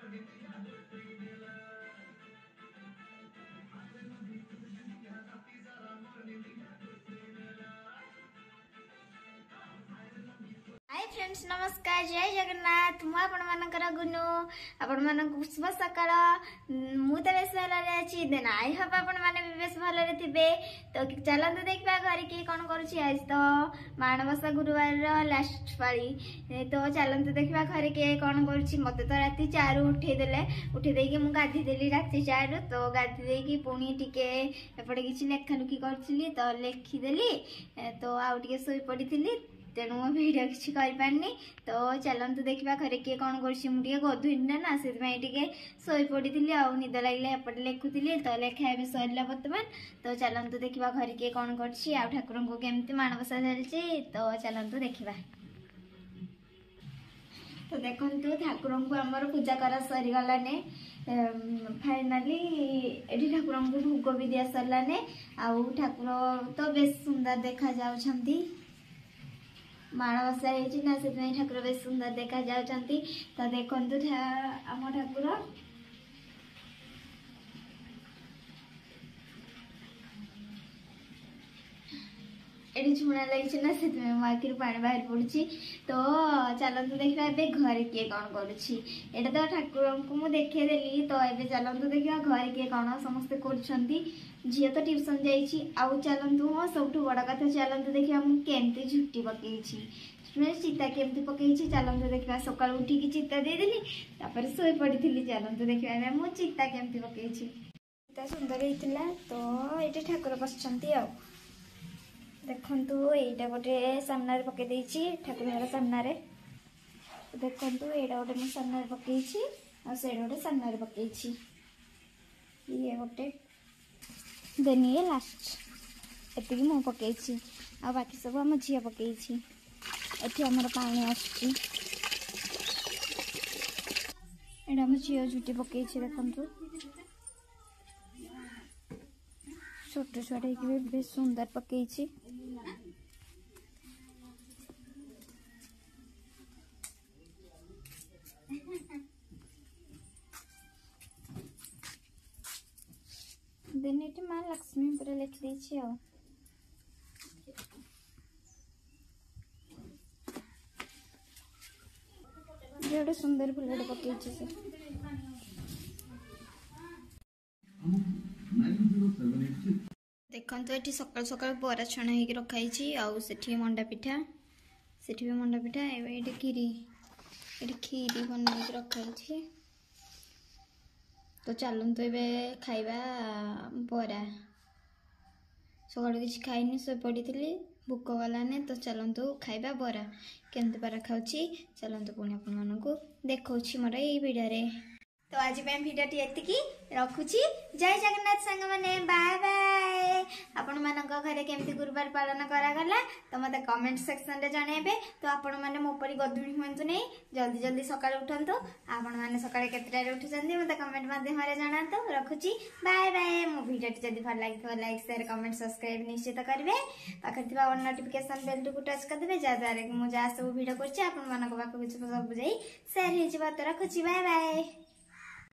Hi friends नमस्कार जय जगन्नाथ मु आपण मानकर गुनु आपण मानक शुभ सकाळ मु तो बेस भल अच्छी देन आई होप आपण माने भी बेस भल थे। तो चलते देखा घर किए कौन करुच्ची आज तो माणबसा गुरुवार लास्ट पाली। तो चलते देखा घर किए कौन करुच्ची मत तो राति 4 उठेदे मुझे गाधी देली राति 4 तो गाधी देकी पुणी टिके एपटे किसी लेखा लुखी करी तो लिखिदेली तो आउ टे शोई पड़ी तेणु मो भिड किसी करपारनी। तो चलते देखा घर किए कौन कर गधुनी ना से शोई पड़ी निद लगे एपटे लिखुली तो लेखा ए सरला बर्तमान। तो चलते देखा घर किए कौन कर ठाकुर को केमती माणबसा चलती तो चलते देखा। तो देखु ठाकुर को आमर पूजा कर सरीगलाने फाइनाली ये ठाकुर को भोग भी दि सरलाने आउ ठाकुर तो बेस सुंदर देखा जाउछंती माणबसा ना से ठाकुर बेस सुंदर देखा जाउछंती। तो देखु आम ठाकुर ये झुणा लगी ना से मो आखिर पानी बाहर पड़ी। तो चलते देखा घर किए कौन करुच्ची एटा तो ठाकुर को मुझे देखदेली। तो ये चलते देखा घर किए कौन समस्ते कर झी तो ट्यूशन जाइए आउ चलतु हाँ सब बड़ कथा चलते देखा मुझे झुटी पकई चिता केमती पकई चलते देखा सका उठिकी चिता देदेली शोई पड़ी। चलते देखा मुझे चिता केमती पकई चिता सुंदर होता। तो ये ठाकुर बसंती आ देखु यहीटा गोटे सामने पकई ठाकुर सामने देखु यहाँ गोटे मुझे सामने पकई आड़ गोटे सामने पकई ये गोटे देन ये लास्ट एति मु पकई आ बाकी सब आम झी पकई एटी आमर पानी आम झी झुटी पकई देखु छोट छोट भी बेस सुंदर पकई देन ये माँ लक्ष्मी पूरा लिखी गोटे सुंदर फुलटे पकई से देखो ये सका सका बरा छणा हो रखाई आठी मंडा पिठा से भी मंडा पिठा ये खीरी ये खीरी बन रखाई। तो चलते ये खाइबा बरा सका किसी खाई शो पड़ी भोक गलाने। तो चलतु खाइबा बरा केमती बरा खाऊँ चलतु पुणी आपको देखा मोर ये भिडियो। तो आज भिडियो ये रखुची जय जगन्नाथ सांग मैंने बाय बाय। आपण मान घर केमती गुरुवार पालन करागला तो मत कमेंट सेक्शन रे जणेबे। तो आपण माने मो परी गधुणी हुंतु नै जल्दी जल्दी सकाळ उठंतु आपण माने सकाळ केतरा उठुचंदी मत कमेंट माध्यम रे जणांतु रखुची बाय बाय। मो भिडियो जदी भल लागिथो लाइक शेयर कमेंट सब्सक्राइब निश्चित करबे पाखर थिबा ऑन नोटिफिकेशन बेल को टच कर देबे जा द्वारा कि मु जा सब भिडियो करछि आपण मान को बाको सब बुझाई शेयर हे जिबा। तो रखुची बाय बाय।